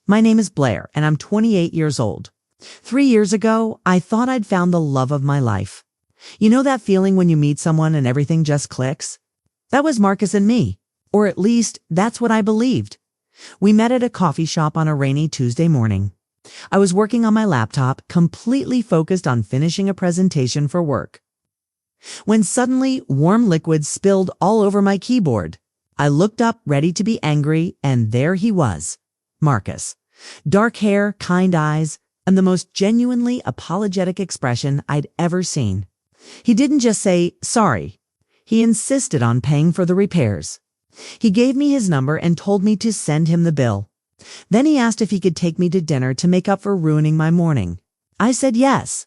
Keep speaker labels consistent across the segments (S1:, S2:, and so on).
S1: My name is Blair, and I'm 28 years old. 3 years ago, I thought I'd found the love of my life. You know that feeling when you meet someone and everything just clicks? That was Marcus and me, or at least that's what I believed. We met at a coffee shop on a rainy Tuesday morning. I was working on my laptop, completely focused on finishing a presentation for work, when suddenly warm liquid spilled all over my keyboard. I looked up, ready to be angry, and there he was, Marcus. Dark hair, kind eyes, and the most genuinely apologetic expression I'd ever seen. He didn't just say, sorry. He insisted on paying for the repairs. He gave me his number and told me to send him the bill. Then he asked if he could take me to dinner to make up for ruining my morning. I said yes.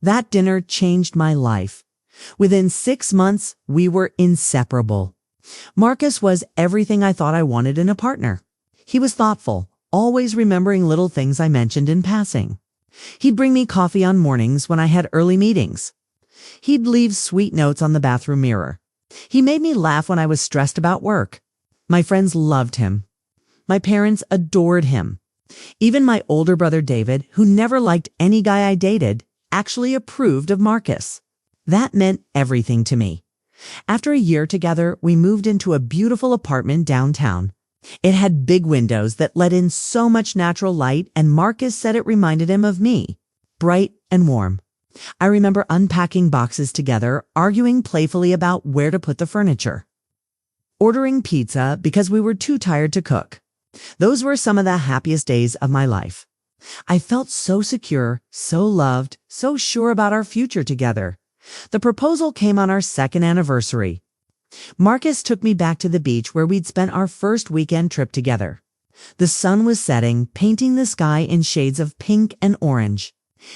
S1: That dinner changed my life. Within 6 months, we were inseparable. Marcus was everything I thought I wanted in a partner. He was thoughtful, always remembering little things I mentioned in passing. He'd bring me coffee on mornings when I had early meetings. He'd leave sweet notes on the bathroom mirror. He made me laugh when I was stressed about work. My friends loved him. My parents adored him. Even my older brother David, who never liked any guy I dated, actually approved of Marcus. That meant everything to me. After a year together, we moved into a beautiful apartment downtown. It had big windows that let in so much natural light, and Marcus said it reminded him of me, bright and warm. I remember unpacking boxes together, arguing playfully about where to put the furniture, ordering pizza because we were too tired to cook. Those were some of the happiest days of my life. I felt so secure, so loved, so sure about our future together. The proposal came on our second anniversary. Marcus took me back to the beach where we'd spent our first weekend trip together. The sun was setting, painting the sky in shades of pink and orange.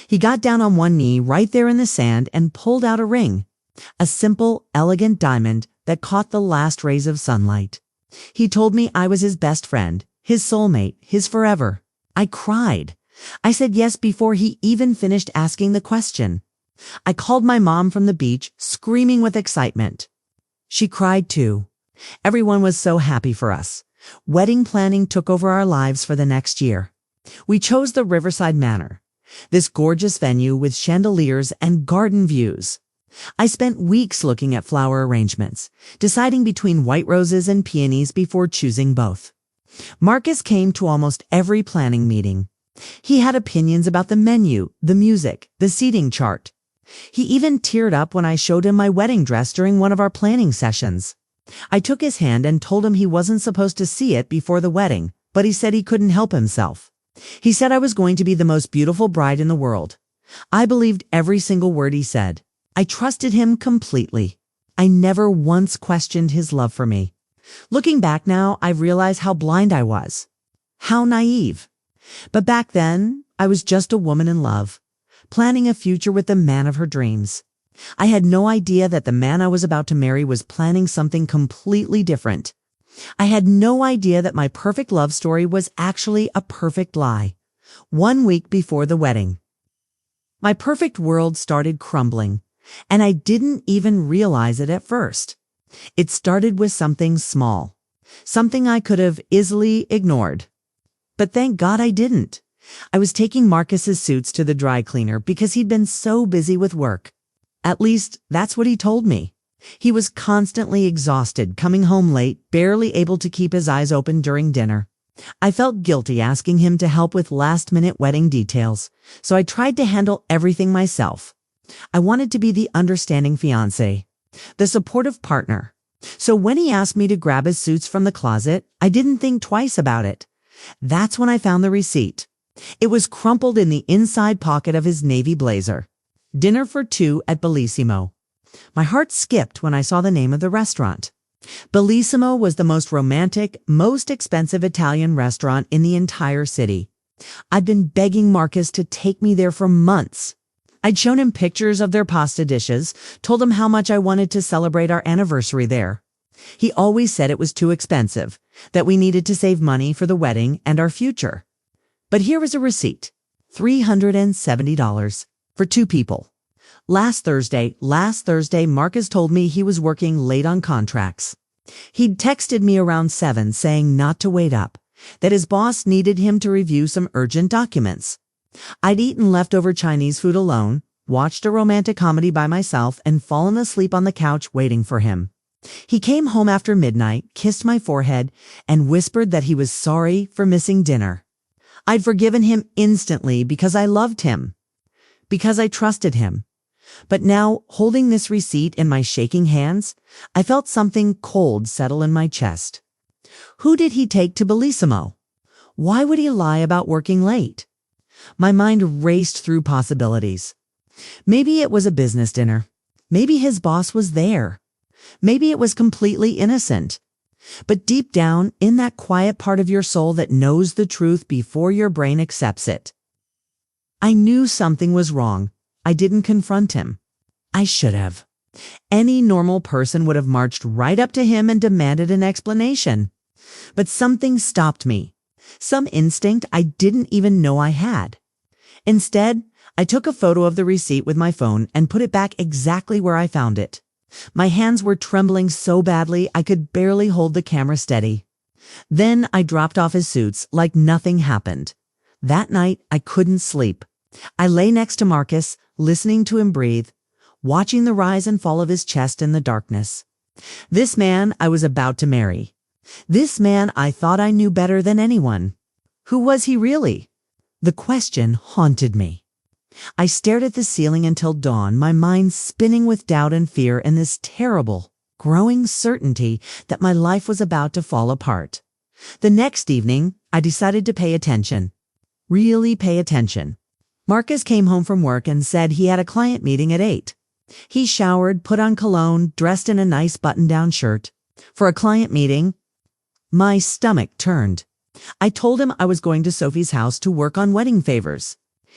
S1: He got down on one knee right there in the sand and pulled out a ring, a simple, elegant diamond that caught the last rays of sunlight. He told me I was his best friend, his soulmate, his forever. I cried. I said yes before he even finished asking the question. I called my mom from the beach, screaming with excitement. She cried too. Everyone was so happy for us. Wedding planning took over our lives for the next year. We chose the Riverside Manor, this gorgeous venue with chandeliers and garden views. I spent weeks looking at flower arrangements, deciding between white roses and peonies before choosing both. Marcus came to almost every planning meeting. He had opinions about the menu, the music, the seating chart. He even teared up when I showed him my wedding dress during one of our planning sessions. I took his hand and told him he wasn't supposed to see it before the wedding, but he said he couldn't help himself. He said I was going to be the most beautiful bride in the world. I believed every single word he said. I trusted him completely. I never once questioned his love for me. Looking back now, I realize how blind I was. How naive. But back then, I was just a woman in love, planning a future with the man of her dreams. I had no idea that the man I was about to marry was planning something completely different. I had no idea that my perfect love story was actually a perfect lie. 1 week before the wedding, my perfect world started crumbling, and I didn't even realize it at first. It started with something small, something I could have easily ignored. But thank God I didn't. I was taking Marcus's suits to the dry cleaner because he'd been so busy with work. At least, that's what he told me. He was constantly exhausted, coming home late, barely able to keep his eyes open during dinner. I felt guilty asking him to help with last-minute wedding details, so I tried to handle everything myself. I wanted to be the understanding fiancé, the supportive partner. So when he asked me to grab his suits from the closet, I didn't think twice about it. That's when I found the receipt. It was crumpled in the inside pocket of his navy blazer. Dinner for 2 at Bellissimo. My heart skipped when I saw the name of the restaurant. Bellissimo was the most romantic, most expensive Italian restaurant in the entire city. I'd been begging Marcus to take me there for months. I'd shown him pictures of their pasta dishes, told him how much I wanted to celebrate our anniversary there. He always said it was too expensive, that we needed to save money for the wedding and our future. But here was a receipt, $370 for 2 people. Last Thursday, Marcus told me he was working late on contracts. He'd texted me around 7 saying not to wait up, that his boss needed him to review some urgent documents. I'd eaten leftover Chinese food alone, watched a romantic comedy by myself, and fallen asleep on the couch waiting for him. He came home after midnight, kissed my forehead, and whispered that he was sorry for missing dinner. I'd forgiven him instantly because I loved him, because I trusted him. But now, holding this receipt in my shaking hands, I felt something cold settle in my chest. Who did he take to Bellissimo? Why would he lie about working late? My mind raced through possibilities. Maybe it was a business dinner. Maybe his boss was there. Maybe it was completely innocent. But deep down, in that quiet part of your soul that knows the truth before your brain accepts it, I knew something was wrong. I didn't confront him. I should have. Any normal person would have marched right up to him and demanded an explanation. But something stopped me. Some instinct I didn't even know I had. Instead, I took a photo of the receipt with my phone and put it back exactly where I found it. My hands were trembling so badly I could barely hold the camera steady. Then I dropped off his suits like nothing happened. That night, I couldn't sleep. I lay next to Marcus, listening to him breathe, watching the rise and fall of his chest in the darkness. This man I was about to marry. This man I thought I knew better than anyone. Who was he really? The question haunted me. I stared at the ceiling until dawn, my mind spinning with doubt and fear and this terrible, growing certainty that my life was about to fall apart. The next evening, I decided to pay attention. Really pay attention. Marcus came home from work and said he had a client meeting at 8. He showered, put on cologne, dressed in a nice button-down shirt. For a client meeting, my stomach turned. I told him I was going to Sophie's house to work on wedding favors.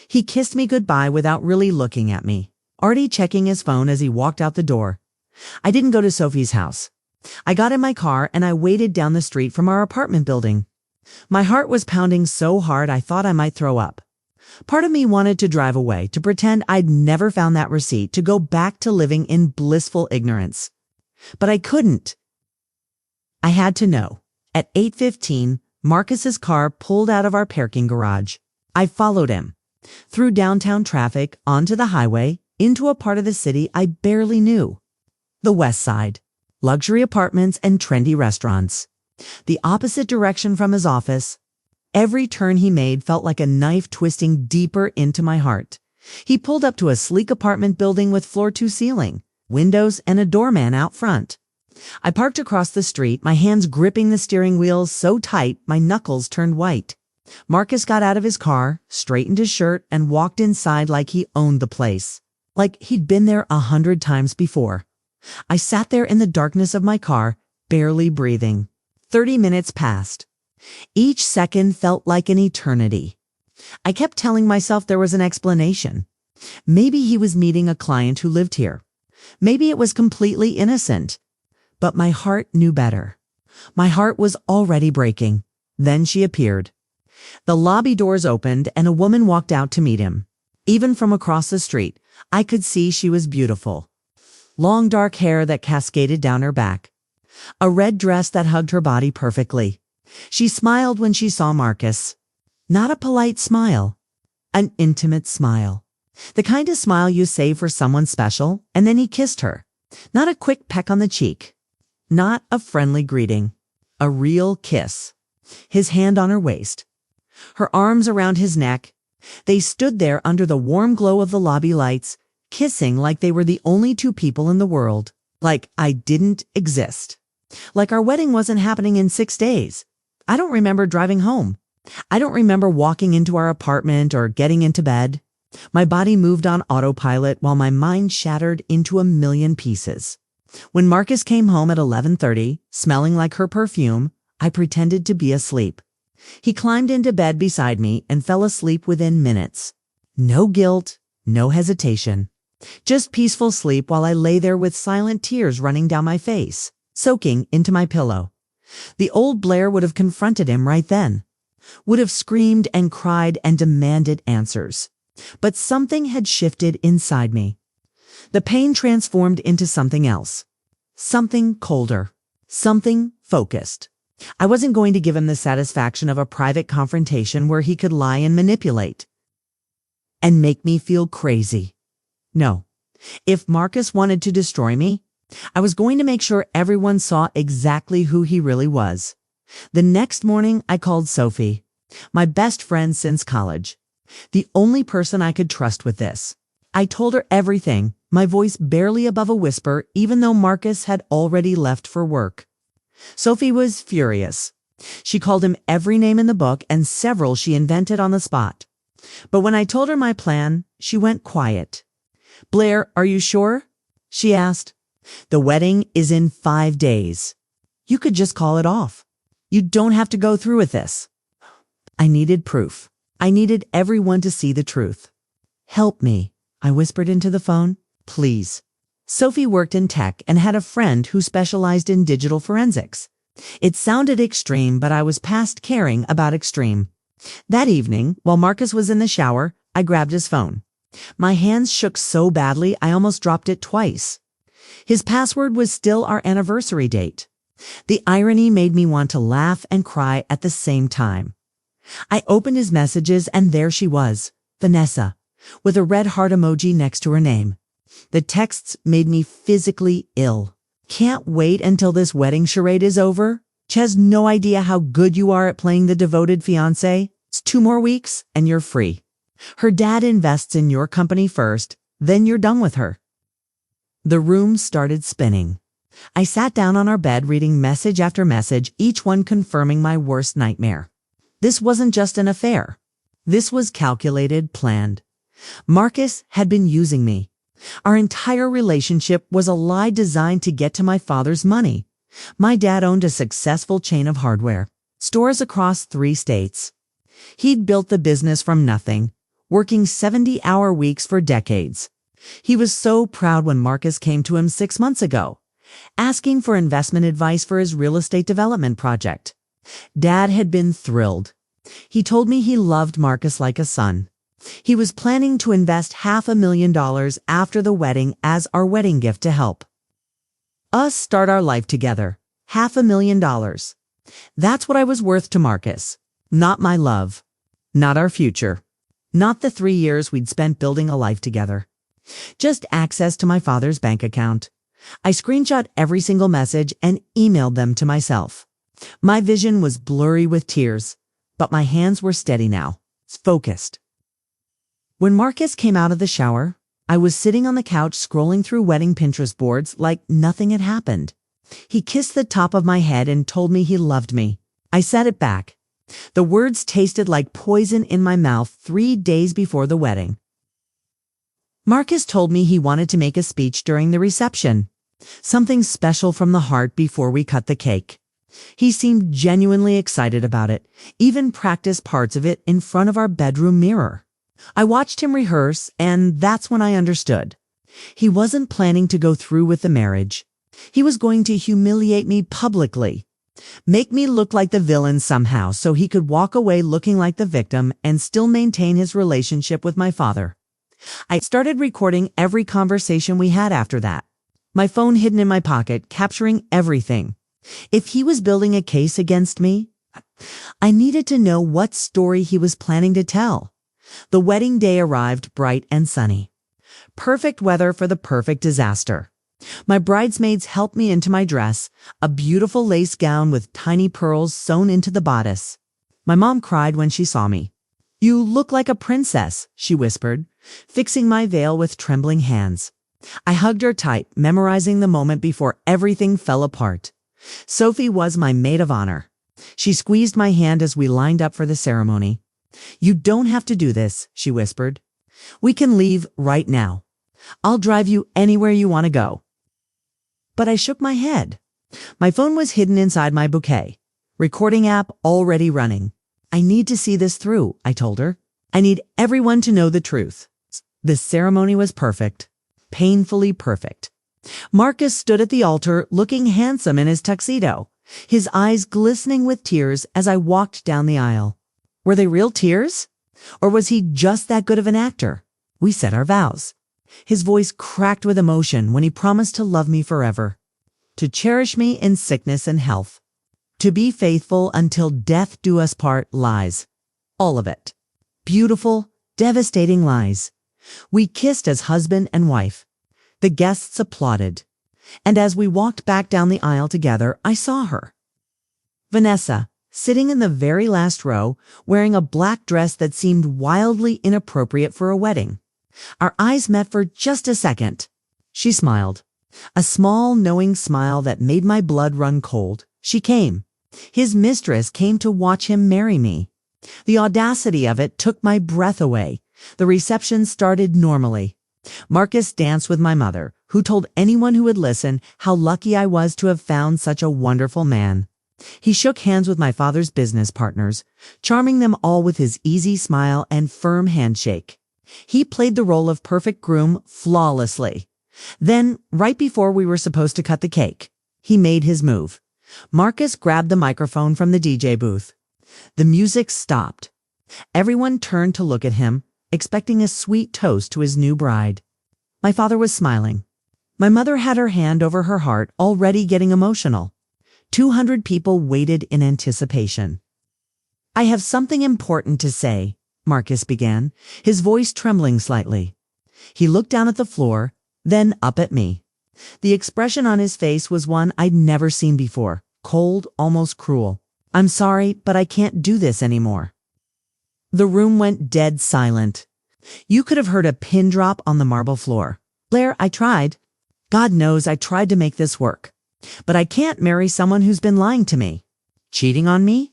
S1: He kissed me goodbye without really looking at me, already checking his phone as he walked out the door. I didn't go to Sophie's house. I got in my car and I waited down the street from our apartment building. My heart was pounding so hard I thought I might throw up. Part of me wanted to drive away, to pretend I'd never found that receipt, to go back to living in blissful ignorance. But I couldn't. I had to know. At 8:15, Marcus's car pulled out of our parking garage. I followed him. Through downtown traffic, onto the highway, into a part of the city I barely knew. The West Side. Luxury apartments and trendy restaurants. The opposite direction from his office. Every turn he made felt like a knife twisting deeper into my heart. He pulled up to a sleek apartment building with floor-to-ceiling, windows, and a doorman out front. I parked across the street, my hands gripping the steering wheel so tight my knuckles turned white. Marcus got out of his car, straightened his shirt, and walked inside like he owned the place. Like he'd been there 100 times before. I sat there in the darkness of my car, barely breathing. 30 minutes passed. Each second felt like an eternity. I kept telling myself there was an explanation. Maybe he was meeting a client who lived here. Maybe it was completely innocent. But my heart knew better. My heart was already breaking. Then she appeared. The lobby doors opened and a woman walked out to meet him. Even from across the street, I could see she was beautiful. Long dark hair that cascaded down her back. A red dress that hugged her body perfectly. She smiled when she saw Marcus. Not a polite smile. An intimate smile. The kind of smile you save for someone special, and then he kissed her. Not a quick peck on the cheek. Not a friendly greeting. A real kiss. His hand on her waist. Her arms around his neck. They stood there under the warm glow of the lobby lights, kissing like they were the only two people in the world. Like I didn't exist. Like our wedding wasn't happening in 6 days. I don't remember driving home. I don't remember walking into our apartment or getting into bed. My body moved on autopilot while my mind shattered into a million pieces. When Marcus came home at 11:30, smelling like her perfume, I pretended to be asleep. He climbed into bed beside me and fell asleep within minutes. No guilt, no hesitation. Just peaceful sleep while I lay there with silent tears running down my face, soaking into my pillow. The old Blair would have confronted him right then. Would have screamed and cried and demanded answers. But something had shifted inside me. The pain transformed into something else. Something colder. Something focused. I wasn't going to give him the satisfaction of a private confrontation where he could lie and manipulate and make me feel crazy. No. If Marcus wanted to destroy me, I was going to make sure everyone saw exactly who he really was. The next morning, I called Sophie, my best friend since college, the only person I could trust with this. I told her everything, my voice barely above a whisper, even though Marcus had already left for work. Sophie was furious. She called him every name in the book and several she invented on the spot. But when I told her my plan, she went quiet. "Blair, are you sure?" she asked. "The wedding is in 5 days. You could just call it off. You don't have to go through with this." I needed proof. I needed everyone to see the truth. "Help me," I whispered into the phone. "Please." Sophie worked in tech and had a friend who specialized in digital forensics. It sounded extreme, but I was past caring about extreme. That evening, while Marcus was in the shower, I grabbed his phone. My hands shook so badly I almost dropped it twice. His password was still our anniversary date. The irony made me want to laugh and cry at the same time. I opened his messages and there she was, Vanessa, with a red heart emoji next to her name. The texts made me physically ill. "Can't wait until this wedding charade is over. She has no idea how good you are at playing the devoted fiancé. It's 2 more weeks and you're free. Her dad invests in your company first, then you're done with her." The room started spinning. I sat down on our bed reading message after message, each one confirming my worst nightmare. This wasn't just an affair. This was calculated, planned. Marcus had been using me. Our entire relationship was a lie designed to get to my father's money. My dad owned a successful chain of hardware stores across 3 states. He'd built the business from nothing, working 70-hour weeks for decades. He was so proud when Marcus came to him 6 months ago, asking for investment advice for his real estate development project. Dad had been thrilled. He told me he loved Marcus like a son. He was planning to invest $500,000 after the wedding as our wedding gift to help us start our life together. $500,000. That's what I was worth to Marcus. Not my love. Not our future. Not the 3 years we'd spent building a life together. Just access to my father's bank account. I screenshot every single message and emailed them to myself. My vision was blurry with tears, but my hands were steady now, focused. When Marcus came out of the shower, I was sitting on the couch scrolling through wedding Pinterest boards like nothing had happened. He kissed the top of my head and told me he loved me. I said it back. The words tasted like poison in my mouth 3 days before the wedding. Marcus told me he wanted to make a speech during the reception. Something special from the heart before we cut the cake. He seemed genuinely excited about it, even practiced parts of it in front of our bedroom mirror. I watched him rehearse, and that's when I understood. He wasn't planning to go through with the marriage. He was going to humiliate me publicly, make me look like the villain somehow so he could walk away looking like the victim and still maintain his relationship with my father. I started recording every conversation we had after that. My phone hidden in my pocket, capturing everything. If he was building a case against me, I needed to know what story he was planning to tell. The wedding day arrived bright and sunny. Perfect weather for the perfect disaster. My bridesmaids helped me into my dress, a beautiful lace gown with tiny pearls sewn into the bodice. My mom cried when she saw me. "You look like a princess," she whispered, fixing my veil with trembling hands. I hugged her tight, memorizing the moment before everything fell apart. Sophie was my maid of honor. She squeezed my hand as we lined up for the ceremony. "You don't have to do this," she whispered. "We can leave right now. I'll drive you anywhere you want to go." But I shook my head. My phone was hidden inside my bouquet. Recording app already running. "I need to see this through," I told her. "I need everyone to know the truth." The ceremony was perfect. Painfully perfect. Marcus stood at the altar looking handsome in his tuxedo, his eyes glistening with tears as I walked down the aisle. Were they real tears? Or was he just that good of an actor? We said our vows. His voice cracked with emotion when he promised to love me forever, to cherish me in sickness and health. To be faithful until death do us part lies. All of it. Beautiful, devastating lies. We kissed as husband and wife. The guests applauded. And as we walked back down the aisle together, I saw her. Vanessa, sitting in the very last row, wearing a black dress that seemed wildly inappropriate for a wedding. Our eyes met for just a second. She smiled. A small, knowing smile that made my blood run cold. She came. His mistress came to watch him marry me. The audacity of it took my breath away. The reception started normally. Marcus danced with my mother, who told anyone who would listen how lucky I was to have found such a wonderful man. He shook hands with my father's business partners, charming them all with his easy smile and firm handshake. He played the role of perfect groom flawlessly. Then, right before we were supposed to cut the cake, he made his move. Marcus grabbed the microphone from the DJ booth. The music stopped. Everyone turned to look at him, expecting a sweet toast to his new bride. My father was smiling. My mother had her hand over her heart, already getting emotional. 200 people waited in anticipation. "I have something important to say," Marcus began, his voice trembling slightly. He looked down at the floor, then up at me. The expression on his face was one I'd never seen before, cold, almost cruel. "I'm sorry, but I can't do this anymore." The room went dead silent. You could have heard a pin drop on the marble floor. "Blair, I tried. God knows I tried to make this work. But I can't marry someone who's been lying to me. Cheating on me?"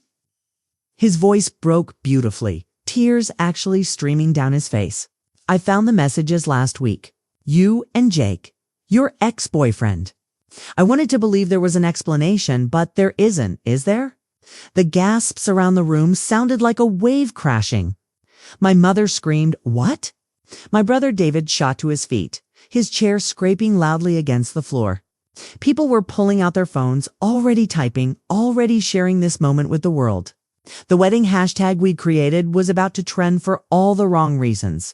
S1: His voice broke beautifully, tears actually streaming down his face. "I found the messages last week. You and Jake. Your ex-boyfriend." I wanted to believe there was an explanation, but there isn't, is there? The gasps around the room sounded like a wave crashing. My mother screamed, "What?" My brother David shot to his feet, his chair scraping loudly against the floor. People were pulling out their phones, already typing, already sharing this moment with the world. The wedding hashtag we'd created was about to trend for all the wrong reasons.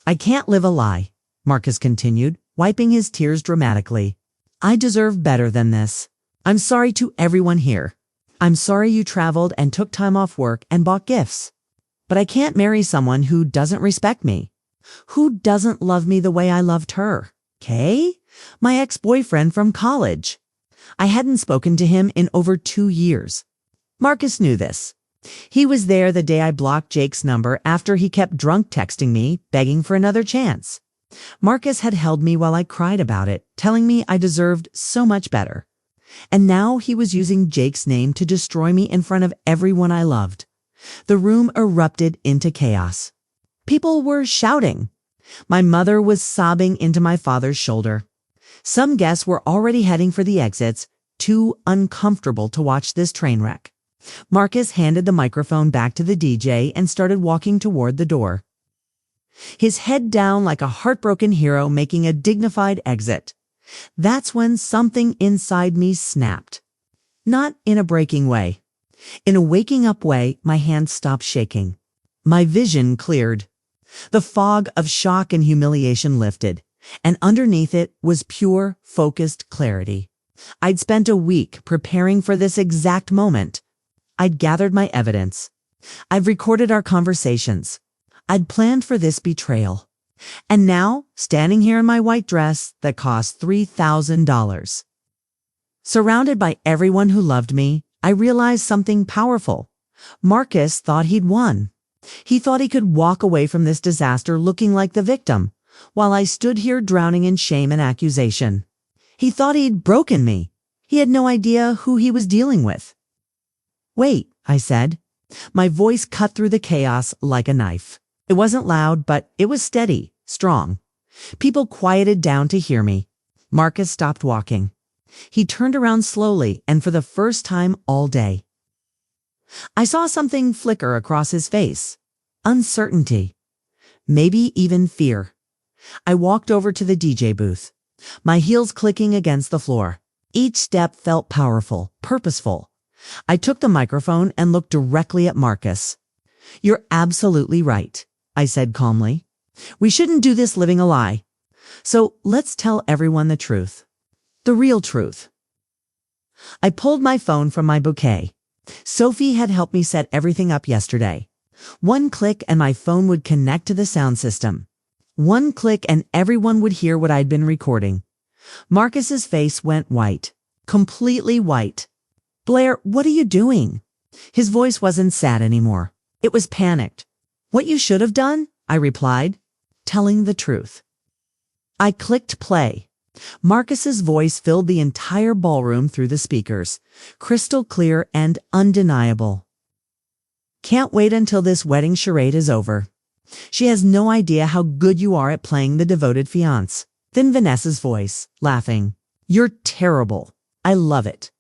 S1: "I can't live a lie," Marcus continued, wiping his tears dramatically. "I deserve better than this. I'm sorry to everyone here. I'm sorry you traveled and took time off work and bought gifts. But I can't marry someone who doesn't respect me, who doesn't love me the way I loved her. Kay? My ex-boyfriend from college. I hadn't spoken to him in over 2 years. Marcus knew this. He was there the day I blocked Jake's number after he kept drunk texting me, begging for another chance. Marcus had held me while I cried about it, telling me I deserved so much better. And now he was using Jake's name to destroy me in front of everyone I loved. The room erupted into chaos. People were shouting. My mother was sobbing into my father's shoulder. Some guests were already heading for the exits, too uncomfortable to watch this train wreck. Marcus handed the microphone back to the DJ and started walking toward the door. His head down like a heartbroken hero making a dignified exit. That's when something inside me snapped. Not in a breaking way. In a waking up way, my hands stopped shaking. My vision cleared. The fog of shock and humiliation lifted, and underneath it was pure, focused clarity. I'd spent a week preparing for this exact moment. I'd gathered my evidence. I'd recorded our conversations. I'd planned for this betrayal. And now, standing here in my white dress that cost $3,000. Surrounded by everyone who loved me, I realized something powerful. Marcus thought he'd won. He thought he could walk away from this disaster looking like the victim, while I stood here drowning in shame and accusation. He thought he'd broken me. He had no idea who he was dealing with. "Wait," I said. My voice cut through the chaos like a knife. It wasn't loud, but it was steady, strong. People quieted down to hear me. Marcus stopped walking. He turned around slowly, and for the first time all day. I saw something flicker across his face. Uncertainty. Maybe even fear. I walked over to the DJ booth, my heels clicking against the floor. Each step felt powerful, purposeful. I took the microphone and looked directly at Marcus. "You're absolutely right," I said calmly. "We shouldn't do this living a lie. So let's tell everyone the truth. The real truth." I pulled my phone from my bouquet. Sophie had helped me set everything up yesterday. One click and my phone would connect to the sound system. One click and everyone would hear what I'd been recording. Marcus's face went white. Completely white. "Blair, what are you doing?" His voice wasn't sad anymore. It was panicked. "What you should have done?" I replied, telling the truth. I clicked play. Marcus's voice filled the entire ballroom through the speakers, crystal clear and undeniable. "Can't wait until this wedding charade is over. She has no idea how good you are at playing the devoted fiancé." Then Vanessa's voice, laughing. "You're terrible. I love it.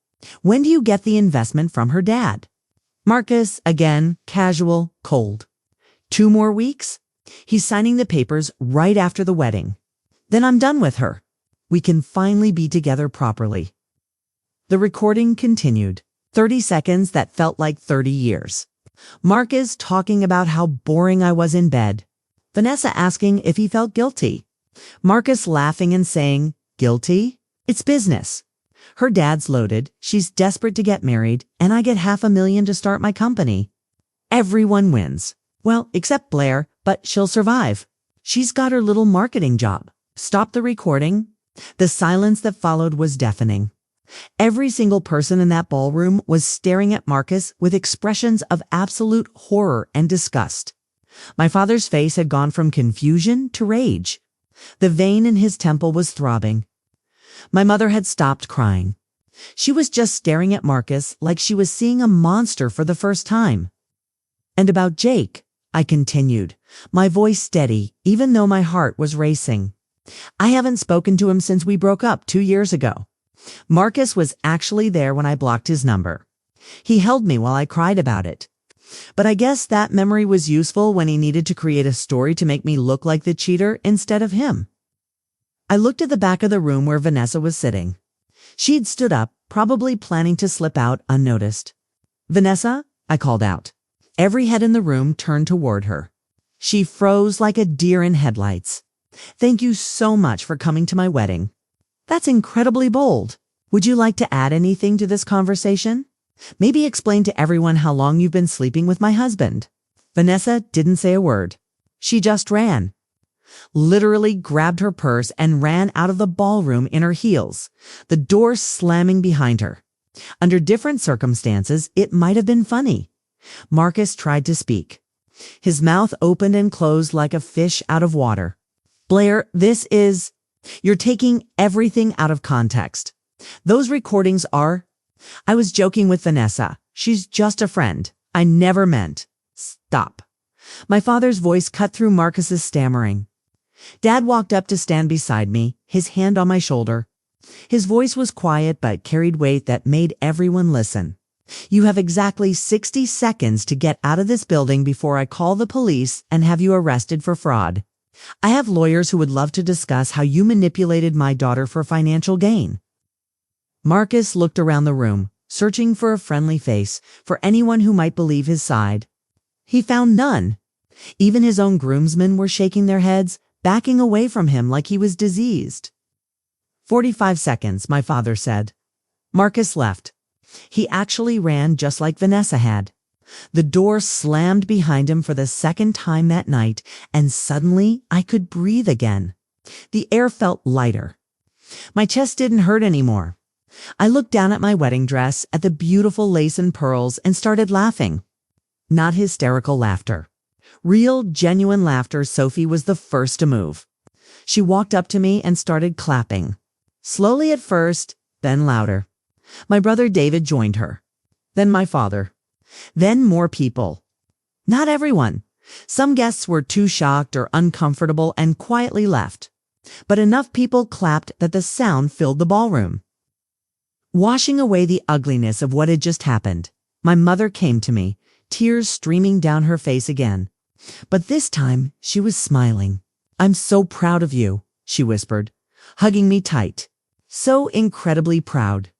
S1: When do you get the investment from her dad?" Marcus, again, casual, cold. 2 more weeks? He's signing the papers right after the wedding. Then I'm done with her. We can finally be together properly. The recording continued. 30 seconds that felt like 30 years. Marcus talking about how boring I was in bed. Vanessa asking if he felt guilty. Marcus laughing and saying, "Guilty? It's business. Her dad's loaded, she's desperate to get married, and I get $500,000 to start my company. Everyone wins. Well, except Blair, but she'll survive. She's got her little marketing job." Stop the recording. The silence that followed was deafening. Every single person in that ballroom was staring at Marcus with expressions of absolute horror and disgust. My father's face had gone from confusion to rage. The vein in his temple was throbbing. My mother had stopped crying. She was just staring at Marcus like she was seeing a monster for the first time. "And about Jake," I continued, my voice steady, even though my heart was racing. "I haven't spoken to him since we broke up 2 years ago. Marcus was actually there when I blocked his number. He held me while I cried about it. But I guess that memory was useful when he needed to create a story to make me look like the cheater instead of him." I looked at the back of the room where Vanessa was sitting. She'd stood up, probably planning to slip out unnoticed. "Vanessa," I called out. Every head in the room turned toward her. She froze like a deer in headlights. "Thank you so much for coming to my wedding." "That's incredibly bold. Would you like to add anything to this conversation? Maybe explain to everyone how long you've been sleeping with my husband." Vanessa didn't say a word. She just ran. Literally grabbed her purse and ran out of the ballroom in her heels, the door slamming behind her. Under different circumstances, it might have been funny. Marcus tried to speak. His mouth opened and closed like a fish out of water. "Blair, you're taking everything out of context. Those recordings are—" I was joking with Vanessa. "She's just a friend. I never meant—" "Stop." My father's voice cut through Marcus's stammering. Dad walked up to stand beside me, his hand on my shoulder. His voice was quiet but carried weight that made everyone listen. "You have exactly 60 seconds to get out of this building before I call the police and have you arrested for fraud. I have lawyers who would love to discuss how you manipulated my daughter for financial gain." Marcus looked around the room, searching for a friendly face, for anyone who might believe his side. He found none. Even his own groomsmen were shaking their heads, backing away from him like he was diseased. 45 seconds, my father said. Marcus left. He actually ran just like Vanessa had. The door slammed behind him for the second time that night, and suddenly I could breathe again. The air felt lighter. My chest didn't hurt anymore. I looked down at my wedding dress, at the beautiful lace and pearls, and started laughing. Not hysterical laughter. Real, genuine laughter. Sophie was the first to move. She walked up to me and started clapping. Slowly at first, then louder. My brother David joined her. Then my father. Then more people. Not everyone. Some guests were too shocked or uncomfortable and quietly left. But enough people clapped that the sound filled the ballroom. Washing away the ugliness of what had just happened, my mother came to me, tears streaming down her face again. But this time she was smiling. "I'm so proud of you," she whispered, hugging me tight. "So incredibly proud.